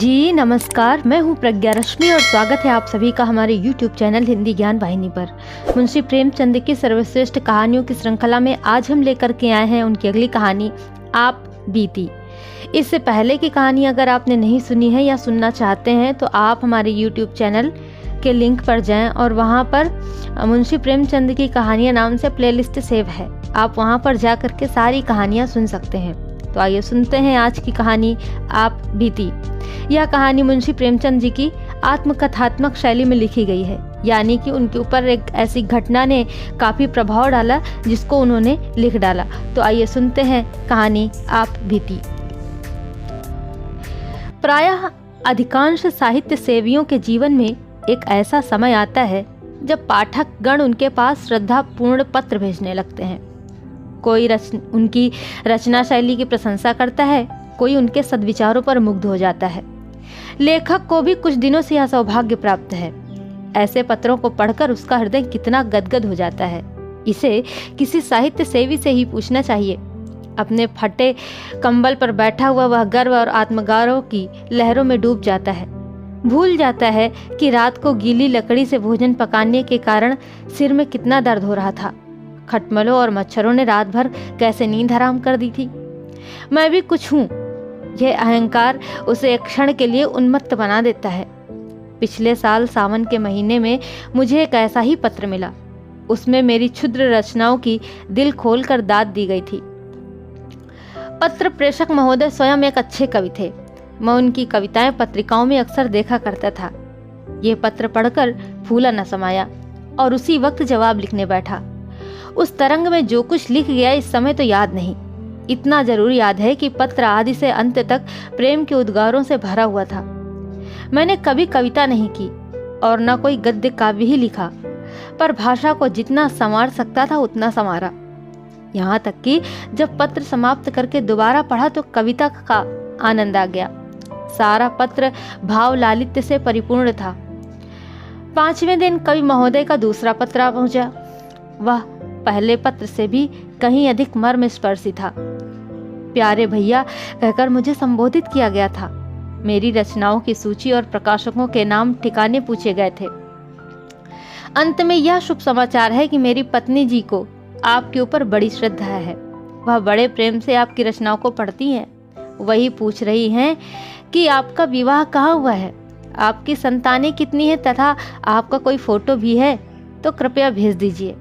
जी नमस्कार, मैं हूँ प्रज्ञा रश्मि और स्वागत है आप सभी का हमारे YouTube चैनल हिंदी ज्ञान वाहिनी पर। मुंशी प्रेमचंद की सर्वश्रेष्ठ कहानियों की श्रृंखला में आज हम लेकर के आए हैं उनकी अगली कहानी आप बीती। इससे पहले की कहानी अगर आपने नहीं सुनी है या सुनना चाहते हैं तो आप हमारे YouTube चैनल के लिंक पर जाएं और वहां पर मुंशी प्रेमचंद की कहानियां नाम से प्लेलिस्ट सेव है। आप वहां पर जा करके सारी कहानियां सुन सकते हैं। तो आइए सुनते हैं आज की कहानी आप बीती। यह कहानी मुंशी प्रेमचंद जी की आत्मकथात्मक शैली में लिखी गई है, यानी कि उनके ऊपर एक ऐसी घटना ने काफी प्रभाव डाला जिसको उन्होंने लिख डाला। तो आइए सुनते हैं कहानी आप बीती। प्रायः अधिकांश साहित्य सेवियों के जीवन में एक ऐसा समय आता है जब पाठक गण उनके पास श्रद्धापूर्ण पत्र भेजने लगते हैं। कोई उनकी रचना शैली की प्रशंसा करता है, कोई उनके सद्विचारों पर मुग्ध हो जाता है। लेखक को भी कुछ दिनों से यह सौभाग्य प्राप्त है। ऐसे पत्रों को पढ़कर उसका हृदय कितना गदगद हो जाता है, इसे किसी साहित्य सेवी से ही पूछना चाहिए। अपने फटे कंबल पर बैठा हुआ वह गर्व और आत्मगौरव की लहरों में डूब जाता है। भूल जाता है कि रात को गीली लकड़ी से भोजन पकाने के कारण सिर में कितना दर्द हो रहा था। खटमलों और मच्छरों ने रात भर कैसे नींद हराम कर दी थी। मैं भी कुछ हूँ, यह अहंकार उसे एक क्षण के लिए उन्मत्त बना देता है। पिछले साल सावन के महीने में मुझे एक ऐसा ही पत्र मिला। उसमें मेरी क्षुद्र रचनाओं की दिल खोलकर दाद दी गई थी। पत्र प्रेषक महोदय स्वयं एक अच्छे कवि थे। मैं उनकी कविताएं पत्रिकाओं में अक्सर देखा करता था। यह पत्र पढ़कर फूला न समाया और उसी वक्त जवाब लिखने बैठा। उस तरंग में जो कुछ लिख गया इस समय तो याद नहीं। इतना जरूर याद है कि पत्र आदि से अंत तक प्रेम के उद्गारों से भरा हुआ था। मैंने कभी कविता नहीं की और न कोई गद्य काव्य ही लिखा, पर भाषा को जितना संवार सकता था उतना संवारा। यहाँ तक कि जब पत्र समाप्त करके दोबारा पढ़ा तो कविता का आनंद आ गया। सारा पत्र भाव लालित्य से परिपूर्ण था। 5वें दिन कवि महोदय का दूसरा पत्र आ पहुंचा। वह पहले पत्र से भी कहीं अधिक मर्म स्पर्शी था। प्यारे भैया कहकर मुझे संबोधित किया गया था। मेरी रचनाओं की सूची और प्रकाशकों के नाम ठिकाने पूछे गए थे। अंत में यह शुभ समाचार है कि मेरी पत्नी जी को आपके ऊपर बड़ी श्रद्धा है। वह बड़े प्रेम से आपकी रचनाओं को पढ़ती हैं। वही पूछ रही हैं कि आपका विवाह कहाँ हुआ है, आपकी संतानें कितनी है तथा आपका कोई फोटो भी है तो कृपया भेज दीजिए।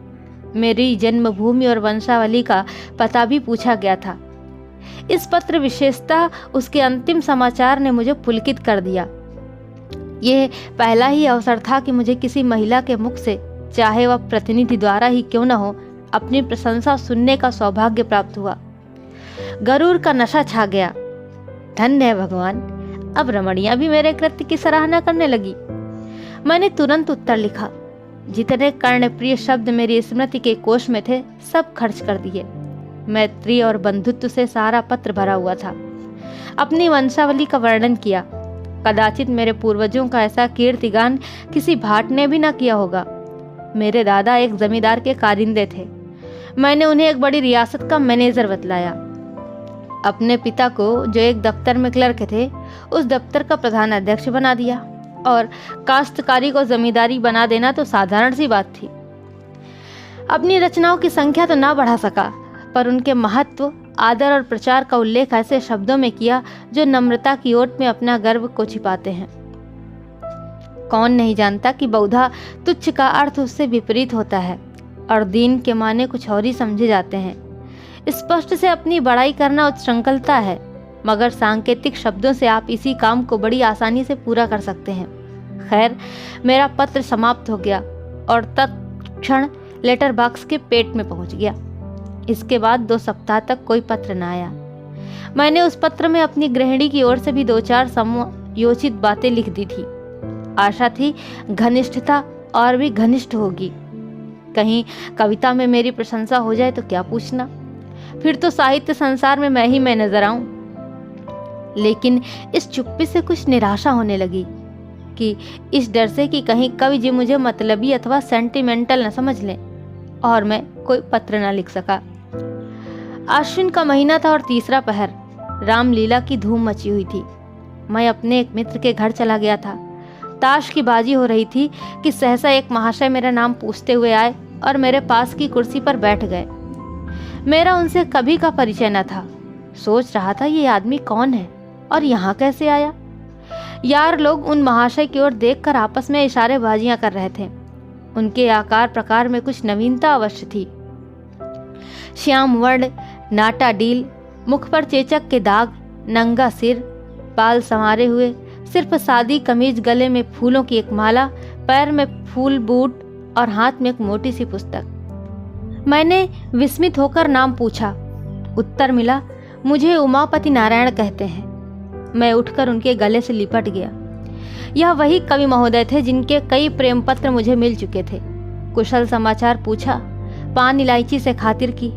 मेरी जन्मभूमि और वंशावली का पता भी पूछा गया था। इस पत्र विशेषतः उसके अंतिम समाचार ने मुझे पुलकित कर दिया। यह पहला ही अवसर था कि मुझे किसी महिला के मुख से, चाहे वह प्रतिनिधि द्वारा ही क्यों न हो, अपनी प्रशंसा सुनने का सौभाग्य प्राप्त हुआ। गरूर का नशा छा गया। धन्य है भगवान, अब रमणियां भी मेरे कृत्य की सराहना करने लगी। मैंने तुरंत उत्तर लिखा। जितने कर्णप्रिय शब्द मेरी स्मृति के कोश में थे सब खर्च कर दिए। मैत्री और बंधुत्व से सारा पत्र भरा हुआ था। अपनी वंशावली का वर्णन किया। कदाचित मेरे पूर्वजों का ऐसा कीर्तिगान किसी भाट ने भी न किया होगा। मेरे दादा एक जमींदार के कारिंदे थे। मैंने उन्हें एक बड़ी रियासत का मैनेजर बतलाया। अपने पिता को, जो एक दफ्तर में क्लर्क थे, उस दफ्तर का प्रधान अध्यक्ष बना दिया और काश्तकारी को जमींदारी बना देना तो साधारण सी बात थी। अपनी रचनाओं की संख्या तो ना बढ़ा सका, पर उनके महत्व, आदर और प्रचार का उल्लेख ऐसे शब्दों में किया जो नम्रता की ओट में अपना गर्व को छिपाते हैं। कौन नहीं जानता कि बहुधा तुच्छ का अर्थ उससे विपरीत होता है और दीन के माने कुछ और ही समझे जाते हैं। स्पष्ट से अपनी बड़ाई करना उच्छृंखलता है, मगर सांकेतिक शब्दों से आप इसी काम को बड़ी आसानी से पूरा कर सकते हैं। खैर, मेरा पत्र समाप्त हो गया और तत्क्षण लेटर बॉक्स के पेट में पहुंच गया। इसके बाद 2 सप्ताह तक कोई पत्र न आया। मैंने उस पत्र में अपनी गृहिणी की ओर से भी 2-4 समयोचित बातें लिख दी थी। आशा थी घनिष्ठता और भी घनिष्ठ होगी। कहीं कविता में मेरी प्रशंसा हो जाए तो क्या पूछना, फिर तो साहित्य संसार में मैं नजर आऊं। लेकिन इस चुप्पी से कुछ निराशा होने लगी कि इस डर से कि कहीं कवि जी मुझे मतलबी अथवा सेंटिमेंटल न समझ लें, और मैं कोई पत्र न लिख सका। आश्विन का महीना था और तीसरा पहर। रामलीला की धूम मची हुई थी। मैं अपने एक मित्र के घर चला गया था। ताश की बाजी हो रही थी कि सहसा एक महाशय मेरा नाम पूछते हुए आए और मेरे पास की कुर्सी पर बैठ गए। मेरा उनसे कभी का परिचय न था। सोच रहा था ये आदमी कौन है और यहाँ कैसे आया। यार लोग उन महाशय की ओर देखकर आपस में इशारेबाजियां कर रहे थे। उनके आकार प्रकार में कुछ नवीनता अवश्य थी। श्याम वर्ण, नाटा डील, मुख पर चेचक के दाग, नंगा सिर, बाल संवारे हुए, सिर्फ सादी कमीज, गले में फूलों की एक माला, पैर में फूल बूट और हाथ में एक मोटी सी पुस्तक। मैंने विस्मित होकर नाम पूछा। उत्तर मिला, मुझे उमापति नारायण कहते हैं। मैं उठकर उनके गले से लिपट गया। यह वही कवि महोदय थे जिनके कई प्रेम पत्र मुझे मिल चुके थे। कुशल समाचार पूछा, पान इलायची से खातिर की।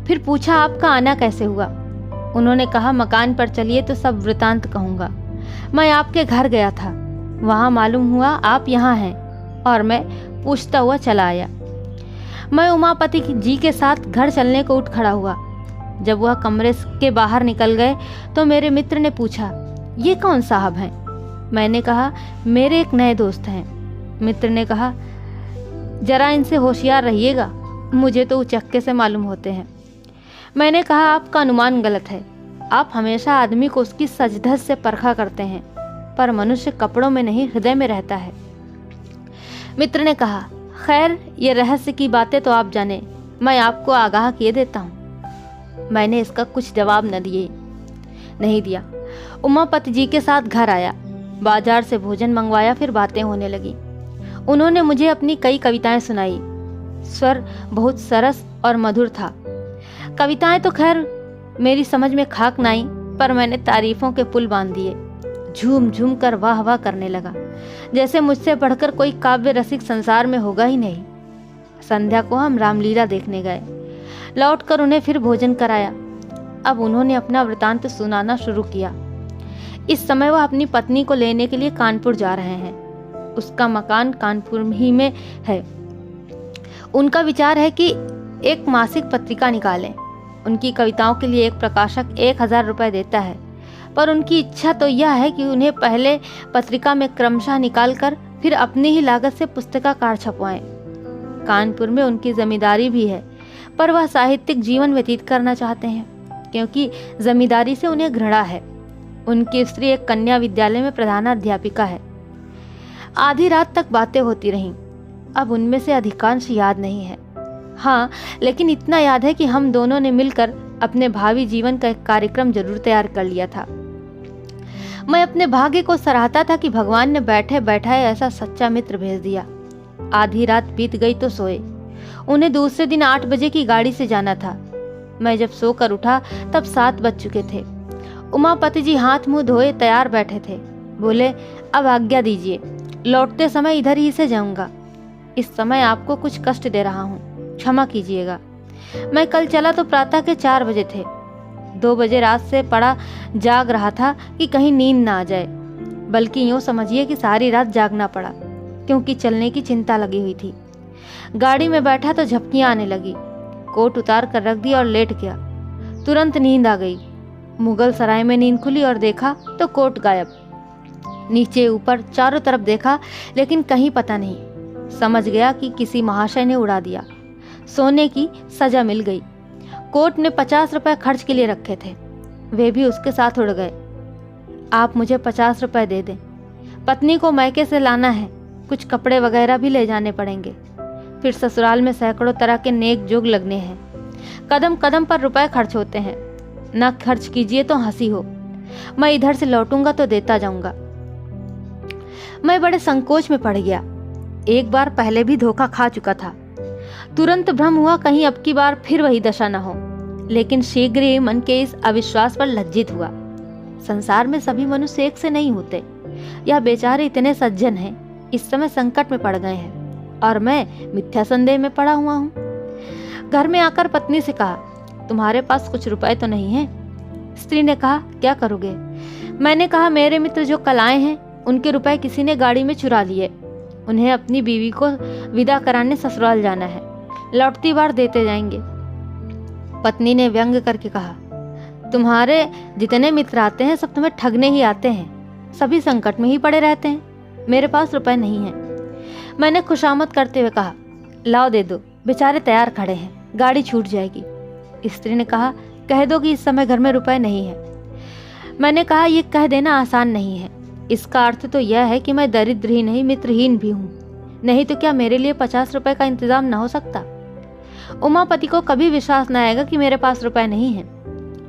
फिर पूछा आपका आना कैसे हुआ। उन्होंने कहा मकान पर चलिए तो सब वृतांत कहूँगा। मैं आपके घर गया था, वहाँ मालूम हुआ आप यहाँ हैं और मैं पूछता हुआ चला आया। मैं उमापति जी के साथ घर चलने को उठ खड़ा हुआ। जब वह कमरे के बाहर निकल गए तो मेरे मित्र ने पूछा, ये कौन साहब हैं? मैंने कहा मेरे एक नए दोस्त हैं। मित्र ने कहा जरा इनसे होशियार रहिएगा, मुझे तो उचक्के से मालूम होते हैं। मैंने कहा आपका अनुमान गलत है। आप हमेशा आदमी को उसकी सजधज से परखा करते हैं, पर मनुष्य कपड़ों में नहीं हृदय में रहता है। मित्र ने कहा खैर ये रहस्य की बातें तो आप जाने, मैं आपको आगाह किए देता हूँ। मैंने इसका कुछ जवाब नहीं दिया। उमापति जी के साथ घर आया, बाजार से भोजन मंगवाया, फिर बातें होने लगी। उन्होंने मुझे अपनी कई कविताएं सुनाई। स्वर बहुत सरस और मधुर था। कविताएं तो खैर मेरी समझ में खाक न आई, पर मैंने तारीफों के पुल बांध दिए। झूम झूम कर वाह वाह करने लगा, जैसे मुझसे बढ़कर कोई काव्य रसिक संसार में होगा ही नहीं। संध्या को हम रामलीला देखने गए। लौटकर उन्हें फिर भोजन कराया। अब उन्होंने अपना वृतांत सुनाना शुरू किया। इस समय वह अपनी पत्नी को लेने के लिए कानपुर जा रहे हैं। उसका मकान कानपुर ही में है। उनका विचार है कि एक मासिक पत्रिका निकालें। उनकी कविताओं के लिए एक प्रकाशक 1000 रुपये देता है, पर उनकी इच्छा तो यह है कि उन्हें पहले पत्रिका में क्रमशः निकालकर फिर अपनी ही लागत से पुस्तकाकार छपवाएं। कानपुर में उनकी जमींदारी भी है, पर वह साहित्यिक जीवन व्यतीत करना चाहते हैं, क्योंकि जमींदारी से उन्हें घृणा है। उनकी स्त्री एक कन्या विद्यालय में प्रधानाध्यापिका है। आधी रात तक बातें होती रहीं। अब उनमें से अधिकांश याद नहीं है। हाँ, लेकिन इतना याद है कि हम दोनों ने मिलकर अपने भावी जीवन का एक कार्यक्रम जरूर तैयार कर लिया था। मैं अपने भाग्य को सराहता था कि भगवान ने बैठे बैठाए ऐसा सच्चा मित्र भेज दिया। आधी रात बीत गई तो सोए। उन्हें दूसरे दिन 8 बजे की गाड़ी से जाना था। मैं जब सोकर उठा तब 7 बज चुके थे। उमापति जी हाथ मुंह धोए तैयार बैठे थे। बोले, अब आज्ञा दीजिए, लौटते समय इधर ही से जाऊंगा। इस समय आपको कुछ कष्ट दे रहा हूँ, क्षमा कीजिएगा। मैं कल चला तो प्रातः के 4 बजे थे। 2 बजे रात से पड़ा जाग रहा था कि कहीं नींद ना आ जाए, बल्कि यूँ समझिए कि सारी रात जागना पड़ा, क्योंकि चलने की चिंता लगी हुई थी। गाड़ी में बैठा तो झपकियाँ आने लगी। कोट उतार कर रख दिया और लेट गया। तुरंत नींद आ गई। मुगल सराय में नींद खुली और देखा तो कोट गायब। नीचे ऊपर चारों तरफ देखा, लेकिन कहीं पता नहीं। समझ गया कि किसी महाशय ने उड़ा दिया। सोने की सजा मिल गई। कोट ने 50 रुपए खर्च के लिए रखे थे, वे भी उसके साथ उड़ गए। आप मुझे 50 रुपए दे दें। पत्नी को मैके से लाना है, कुछ कपड़े वगैरह भी ले जाने पड़ेंगे। फिर ससुराल में सैकड़ों तरह के नेक जोग लगने हैं। कदम कदम पर रुपए खर्च होते हैं। न खर्च कीजिए तो हंसी हो। मैं इधर से लौटूंगा तो देता जाऊंगा। मैं बड़े संकोच में पड़ गया। एक बार पहले भी धोखा खा चुका था। तुरंत भ्रम हुआ कहीं अब की बार फिर वही दशा न हो, लेकिन शीघ्र ही मन के इस अविश्वास पर लज्जित हुआ। संसार में सभी मनुष्य एक से नहीं होते। यह बेचारे इतने सज्जन हैं, इस समय संकट में पड़ गए हैं और मैं मिथ्या संदेह में पड़ा हुआ हूँ। घर में आकर पत्नी से कहा, तुम्हारे पास कुछ रुपए तो नहीं है? स्त्री ने कहा, क्या करोगे? मैंने कहा, मेरे मित्र जो कल आए हैं उनके रुपए किसी ने गाड़ी में चुरा लिए। उन्हें अपनी बीवी को विदा कराने ससुराल जाना है, लौटती बार देते जाएंगे। पत्नी ने व्यंग करके कहा, तुम्हारे जितने मित्र आते हैं सब तुम्हें ठगने ही आते हैं। सभी संकट में ही पड़े रहते हैं। मेरे पास रुपए नहीं हैं। मैंने खुशामद करते हुए कहा, लाओ दे दो, बेचारे तैयार खड़े हैं, गाड़ी छूट जाएगी। स्त्री ने कहा, कह दो कि इस समय घर में रुपए नहीं है। मैंने कहा, यह कह देना आसान नहीं है। इसका अर्थ तो यह है कि मैं दरिद्र ही नहीं मित्रहीन भी हूँ। नहीं तो क्या मेरे लिए 50 रुपए का इंतजाम न हो सकता? उमापति को कभी विश्वास न आएगा कि मेरे पास रुपए नहीं है।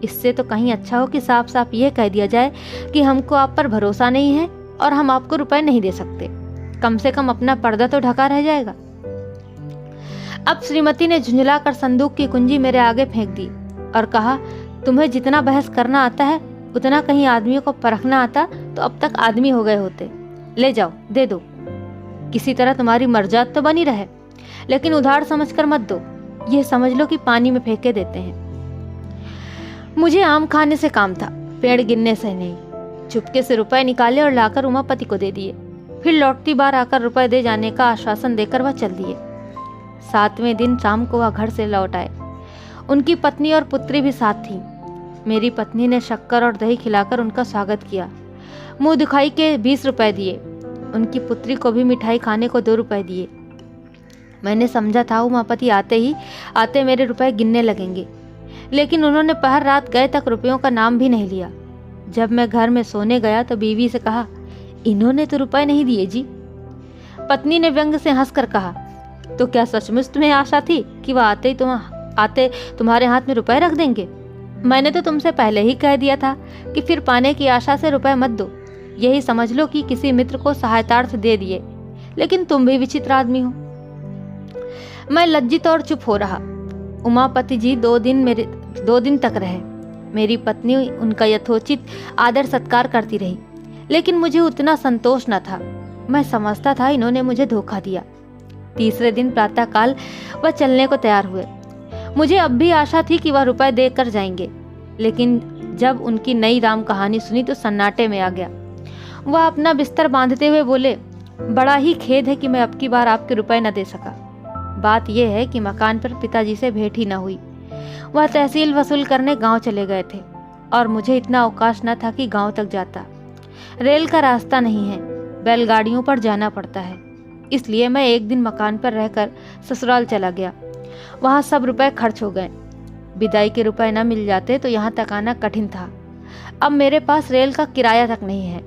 इससे तो कहीं अच्छा हो कि साफ साफ यह कह दिया जाए कि हमको आप पर भरोसा नहीं है और हम आपको रुपए नहीं दे सकते। कम से कम अपना पर्दा तो ढका रह जाएगा। अब श्रीमती ने झुंझलाकर संदूक की कुंजी मेरे आगे फेंक दी और कहा, तुम्हें जितना बहस करना आता है उतना कहीं आदमियों को परखना आता तो अब तक आदमी हो गए होते। ले जाओ, दे दो। किसी तरह तुम्हारी मर्जात तो बनी रहे, लेकिन उधार समझकर मत दो। यह समझ लो कि पानी में फेंके देते हैं। मुझे आम खाने से काम था, पेड़ गिनने से नहीं। चुपके से रुपए निकाले और लाकर उमापति को दे दिए। फिर लौटती बार आकर रुपए दे जाने का आश्वासन देकर वह चल दिए। 7वें दिन शाम को वह घर से लौट आए। उनकी पत्नी और पुत्री भी साथ थी। मेरी पत्नी ने शक्कर और दही खिलाकर उनका स्वागत किया। मुंह दिखाई के 20 रुपए दिए। उनकी पुत्री को भी मिठाई खाने को 2 रुपए दिए। मैंने समझा था उमापति आते मेरे रुपए गिनने लगेंगे, लेकिन उन्होंने पहर रात गए तक रुपयों का नाम भी नहीं लिया। जब मैं घर में सोने गया तो बीवी से कहा, इन्होंने तो रुपए नहीं दिए जी। पत्नी ने व्यंग से हंसकर कहा, तो क्या सचमुच तुम्हें आशा थी कि वह आते तुम्हारे हाथ में रुपए रख देंगे? मैंने तो तुमसे पहले ही कह दिया था कि फिर पाने की आशा से रुपए मत दो। यही समझ लो कि किसी मित्र को सहायतार्थ दे दिए, लेकिन तुम भी विचित्र आदमी हो। मैं लज्जित और चुप हो रहा। उमापति जी 2 दिन तक रहे। मेरी पत्नी उनका यथोचित आदर सत्कार करती रही, लेकिन मुझे उतना संतोष न था। मैं समझता था इन्होंने मुझे धोखा दिया। 3रे दिन प्रातःकाल वह चलने को तैयार हुए। मुझे अब भी आशा थी कि वह रुपए देकर जाएंगे, लेकिन जब उनकी नई राम कहानी सुनी तो सन्नाटे में आ गया। वह अपना बिस्तर बांधते हुए बोले, बड़ा ही खेद है कि मैं अब की बार आपके रुपए न दे सका। बात यह है कि मकान पर पिताजी से भेंट ही न हुई। वह तहसील वसूल करने गांव चले गए थे और मुझे इतना अवकाश न था कि गांव तक जाता। रेल का रास्ता नहीं है, बैलगाड़ियों पर जाना पड़ता है। इसलिए मैं एक दिन मकान पर रहकर ससुराल चला गया। वहाँ सब रुपए खर्च हो गए। विदाई के रुपए न मिल जाते तो यहाँ तक आना कठिन था। अब मेरे पास रेल का किराया तक नहीं है।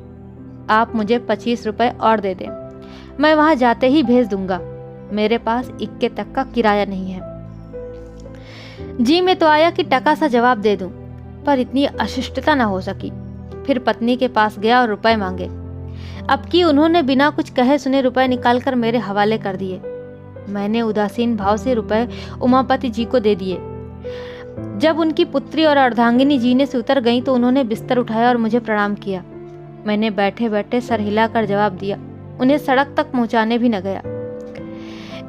आप मुझे 25 रुपए और दे दें, मैं वहाँ जाते ही भेज दूंगा। मेरे पास इक्के तक का किराया नहीं है। जी में तो आया कि टका सा जवाब दे दूं, पर इतनी अशिष्टता न हो सकी। फिर पत्नी के पास गया और रुपए मांगे। अब की उन्होंने बिना कुछ कहे सुने रुपए निकालकर मेरे हवाले कर दिए। मैंने उदासीन भाव से रुपए उमापति जी को दे दिए। जब उनकी पुत्री और अर्धांगिनी जीने से उतर गईं तो उन्होंने बिस्तर उठाया और मुझे प्रणाम किया। मैंने बैठे बैठे सर हिलाकर जवाब दिया। उन्हें सड़क तक पहुंचाने भी न गया।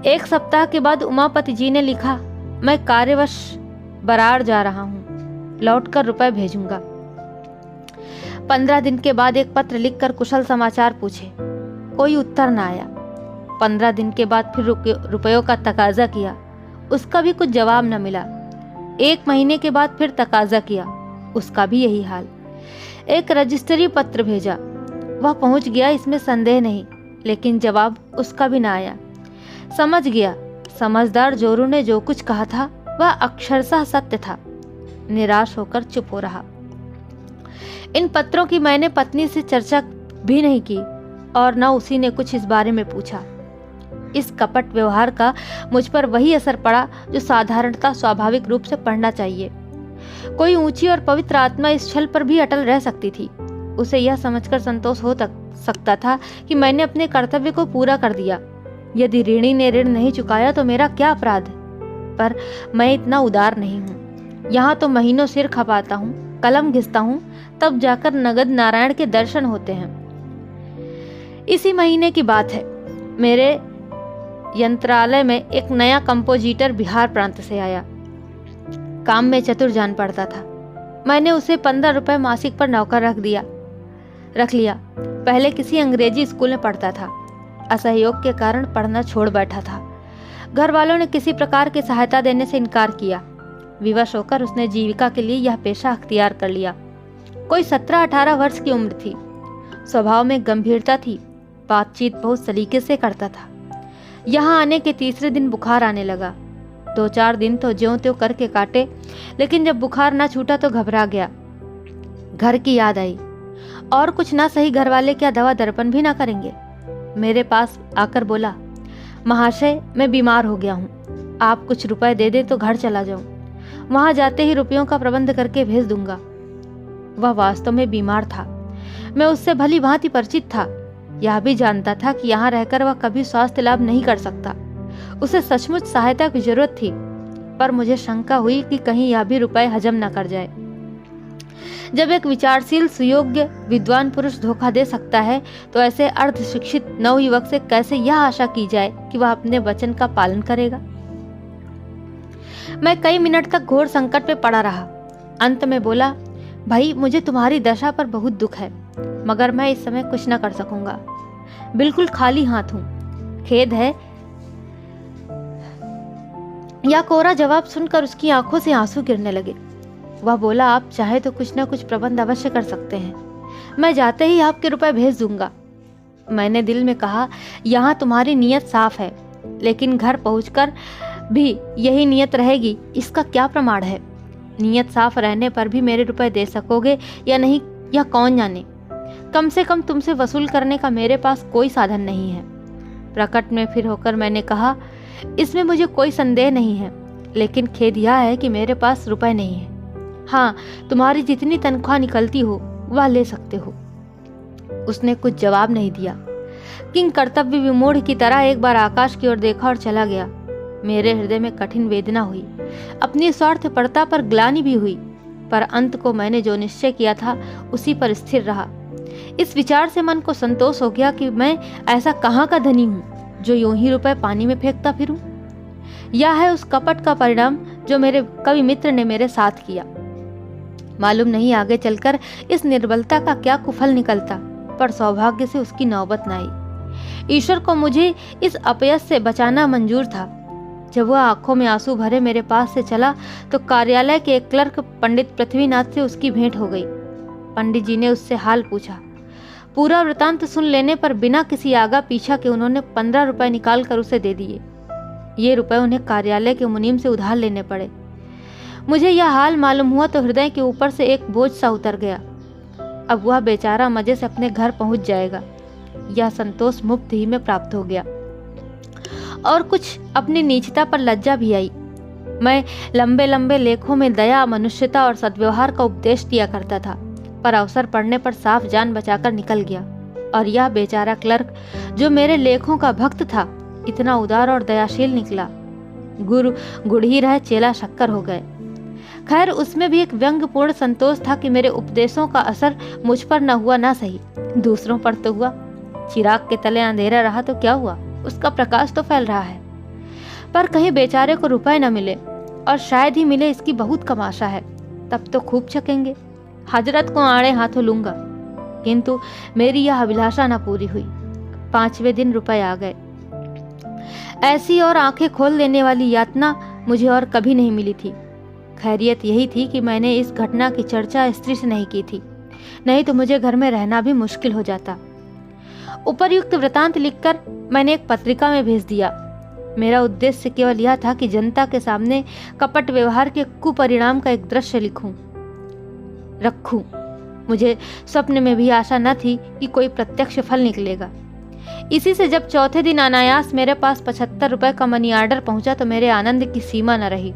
1 सप्ताह के बाद उमापति जी ने लिखा, मैं कार्यवश बराड़ जा रहा हूँ, लौटकर रुपए भेजूंगा। 15 दिन के बाद एक पत्र लिखकर कुशल समाचार पूछे। कोई उत्तर न आया। 15 दिन के बाद फिर रुपयों का तकाजा किया, उसका भी कुछ जवाब न मिला। 1 महीने के बाद फिर तकाजा किया, उसका भी यही हाल। एक रजिस्ट्री पत्र भेजा, वह पहुंच गया, इसमें संदेह नहीं, लेकिन जवाब उसका भी न आया। समझ गया, समझदार जोरू ने जो कुछ कहा था वह अक्षरशः सत्य था। निराश होकर चुप हो रहा। इन पत्रों की मैंने पत्नी से चर्चा भी नहीं की और न उसी ने कुछ इस बारे में पूछा। इस कपट व्यवहार का मुझ पर वही असर पड़ा जो साधारणतः स्वाभाविक रूप से पड़ना चाहिए। कोई ऊंची और पवित्र आत्मा इस छल पर भी अटल रह सकती थी। उसे यह समझकर संतोष हो सकता था कि मैंने अपने कर्तव्य को पूरा कर दिया। यदि ऋणी ने ऋण नहीं चुकाया तो मेरा क्या अपराध है? पर मैं इतना उदार नहीं हूँ। यहाँ तो महीनों सिर खपाता हूँ, कलम घिसता हूँ, तब जाकर नगद नारायण के दर्शन होते हैं। इसी महीने की बात है, मेरे यंत्रालय में एक नया कंपोजिटर बिहार प्रांत से आया। काम में चतुर जान पड़ता था। मैंने उसे 15 रुपए मासिक पर नौकर रख लिया। पहले किसी अंग्रेजी स्कूल में पढ़ता था। असहयोग के कारण पढ़ना छोड़ बैठा था। घर वालों ने किसी प्रकार की सहायता देने से इनकार किया। विवश होकर उसने जीविका के लिए यह पेशा अख्तियार कर लिया। कोई 17-18 वर्ष की उम्र थी। स्वभाव में गंभीरता थी, बातचीत बहुत सलीके से करता था। यहाँ आने के तीसरे दिन बुखार आने लगा। 2-4 दिन तो ज्यों त्यों करके काटे, लेकिन जब बुखार ना छूटा तो घबरा गया। घर की याद आई, और कुछ ना सही घर वाले क्या दवा दर्पण भी ना करेंगे। मेरे पास आकर बोला, महाशय मैं बीमार हो गया हूँ, आप कुछ रुपए दे दें तो घर चला जाऊं, वहां जाते ही रुपयों का प्रबंध करके भेज दूंगा। वह वास्तव में बीमार था। मैं उससे भली भांति परिचित था, यह भी जानता था कि यहाँ रहकर वह कभी स्वास्थ्य लाभ नहीं कर सकता। उसे सचमुच सहायता की जरूरत थी, पर मुझे शंका हुई कि कहीं यह भी रुपए हजम न कर जाए। जब एक विचारशील सुयोग्य विद्वान पुरुष धोखा दे सकता है, तो ऐसे अर्ध शिक्षित नवयुवक से कैसे यह आशा की जाए कि वह अपने वचन का पालन करेगा। मैं कई मिनट तक घोर संकट में पड़ा रहा। अंत में बोला, भाई मुझे तुम्हारी दशा पर बहुत दुख है, मगर मैं इस समय कुछ न कर सकूंगा। बिल्कुल खाली हाथ हूं, खेद है। यह कोरा जवाब सुनकर उसकी आंखों से आंसू गिरने लगे। वह बोला, आप चाहे तो कुछ न कुछ प्रबंध अवश्य कर सकते हैं, मैं जाते ही आपके रुपए भेज दूंगा। मैंने दिल में कहा, यहाँ तुम्हारी नीयत साफ है, लेकिन घर पहुंचकर भी यही नीयत रहेगी, इसका क्या प्रमाण है। नीयत साफ रहने पर भी मेरे रुपए दे सकोगे या नहीं, यह कौन जाने। कम से कम तुमसे वसूल करने का मेरे पास कोई साधन नहीं है। प्रकट में फिर होकर मैंने कहा, इसमें मुझे कोई संदेह नहीं है, लेकिन खेद यह है कि मेरे पास रुपए नहीं है। हाँ, तुम्हारी जितनी तनख्वाह निकलती हो वह ले सकते हो। उसने कुछ जवाब नहीं दिया। किंग कर्तव्य विमूढ़ की तरह एक बार आकाश की ओर देखा और चला गया। मेरे हृदय में कठिन वेदना हुई, अपनी स्वार्थपरता पर ग्लानि भी हुई, पर अंत को मैंने जो निश्चय किया था उसी पर स्थिर रहा। इस विचार से मन को संतोष हो गया कि मैं ऐसा कहाँ का धनी हूँ जो यूं ही रुपए पानी में फेंकता फिरूं। यह है उस कपट का परिणाम जो मेरे कवि मित्र ने मेरे साथ किया। मालूम नहीं आगे चलकर इस निर्बलता का क्या कुफल निकलता, पर सौभाग्य से उसकी नौबत न आई। ईश्वर को मुझे इस अपयश से बचाना मंजूर था। जब वह आंखों में आंसू भरे मेरे पास से चला तो कार्यालय के एक क्लर्क पंडित पृथ्वीनाथ से उसकी भेंट हो गई। पंडित जी ने उससे हाल पूछा। पूरा वृतांत सुन लेने पर बिना किसी आगा पीछा के उन्होंने 15 रुपए निकाल कर उसे दे दिए। ये रुपए उन्हें कार्यालय के मुनीम से उधार लेने पड़े। मुझे यह हाल मालूम हुआ तो हृदय के ऊपर से एक बोझ सा उतर गया। अब वह बेचारा मजे से अपने घर पहुंच जाएगा, यह संतोष मुफ्त ही में प्राप्त हो गया। और कुछ अपनी नीचता पर लज्जा भी आई। मैं लंबे लंबे लेखों में दया, मनुष्यता और सद्व्यवहार का उपदेश दिया करता था, पर अवसर पड़ने पर साफ जान बचाकर निकल गया। और यह बेचारा क्लर्क जो मेरे लेखों का भक्त था, इतना उदार और दयाशील निकला। गुरु गुड़ ही रहे, चेला शक्कर हो गए। खैर, उसमें भी एक व्यंग्यपूर्ण संतोष था कि मेरे उपदेशों का असर मुझ पर न हुआ ना सही, दूसरों पर तो हुआ। चिराग के तले अंधेरा रहा तो क्या हुआ, उसका प्रकाश तो फैल रहा है। पर कहीं बेचारे को रुपए न मिले, और शायद ही मिले इसकी बहुत कम आशा है, तब तो खूब छकेंगे। हजरत को आड़े हाथों लूंगा। किंतु मेरी यह अभिलाषा न पूरी हुई। 5वें दिन रुपए आ गए। ऐसी और आंखें खोल देने वाली यातना मुझे और कभी नहीं मिली थी। खैरियत यही थी कि मैंने इस घटना की चर्चा स्त्री से नहीं की थी, नहीं तो मुझे घर में रहना भी मुश्किल हो जाता। उपर्युक्त वृतांत लिखकर मैंने एक पत्रिका में भेज दिया। मेरा उद्देश्य केवल यह था कि जनता के सामने कपट व्यवहार के कुपरिणाम का एक दृश्य रखूं। मुझे स्वप्न में भी आशा न थी कि कोई प्रत्यक्ष फल निकलेगा। इसी से जब चौथे दिन अनायास मेरे पास 75 रुपए का मनी ऑर्डर पहुंचा तो मेरे आनंद की सीमा न रही।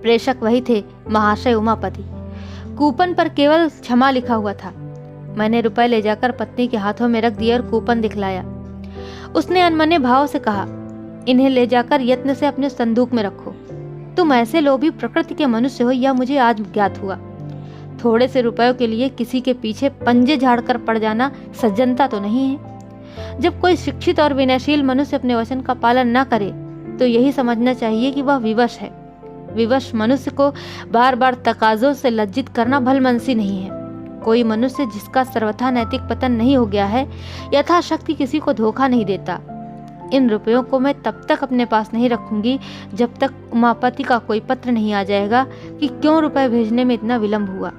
प्रेषक वही थे, महाशय उमापति। कूपन पर केवल क्षमा लिखा हुआ था। मैंने रुपए ले जाकर पत्नी के हाथों में रख दिया और कूपन दिखलाया। उसने अनमने भाव से कहा, इन्हें ले जाकर यत्न से अपने संदूक में रखो। तुम ऐसे लोभी प्रकृति के मनुष्य हो, यह मुझे आज ज्ञात हुआ। थोड़े से रुपयों के लिए किसी के पीछे पंजे झाड़कर पड़ जाना सज्जनता तो नहीं है। जब कोई शिक्षित और विनयशील मनुष्य अपने वचन का पालन न करे तो यही समझना चाहिए कि वह विवश है। विवश मनुष्य को बार बार तकाजों से लज्जित करना भलमनसी नहीं है। कोई मनुष्य जिसका सर्वथा नैतिक पतन नहीं हो गया है, यथाशक्ति किसी को धोखा नहीं देता। इन रुपयों को मैं तब तक अपने पास नहीं रखूंगी जब तक उमापति का कोई पत्र नहीं आ जाएगा कि क्यों रुपए भेजने में इतना विलंब हुआ।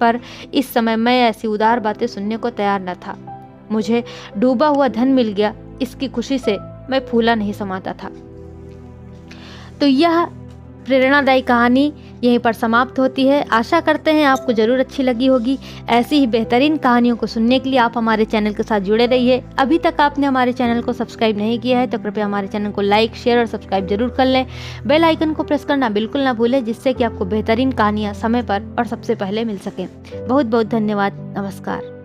पर इस समय मैं ऐसी उदार बातें सुनने को तैयार न था। मुझे डूबा हुआ धन मिल गया, इसकी खुशी से मैं फूला नहीं समाता था। तो यह प्रेरणादायी कहानी यहीं पर समाप्त होती है। आशा करते हैं आपको ज़रूर अच्छी लगी होगी। ऐसी ही बेहतरीन कहानियों को सुनने के लिए आप हमारे चैनल के साथ जुड़े रहिए। अभी तक आपने हमारे चैनल को सब्सक्राइब नहीं किया है तो कृपया हमारे चैनल को लाइक, शेयर और सब्सक्राइब जरूर कर लें। बेल आइकन को प्रेस करना बिल्कुल ना भूलें, जिससे कि आपको बेहतरीन कहानियाँ समय पर और सबसे पहले मिल सकें। बहुत बहुत धन्यवाद। नमस्कार।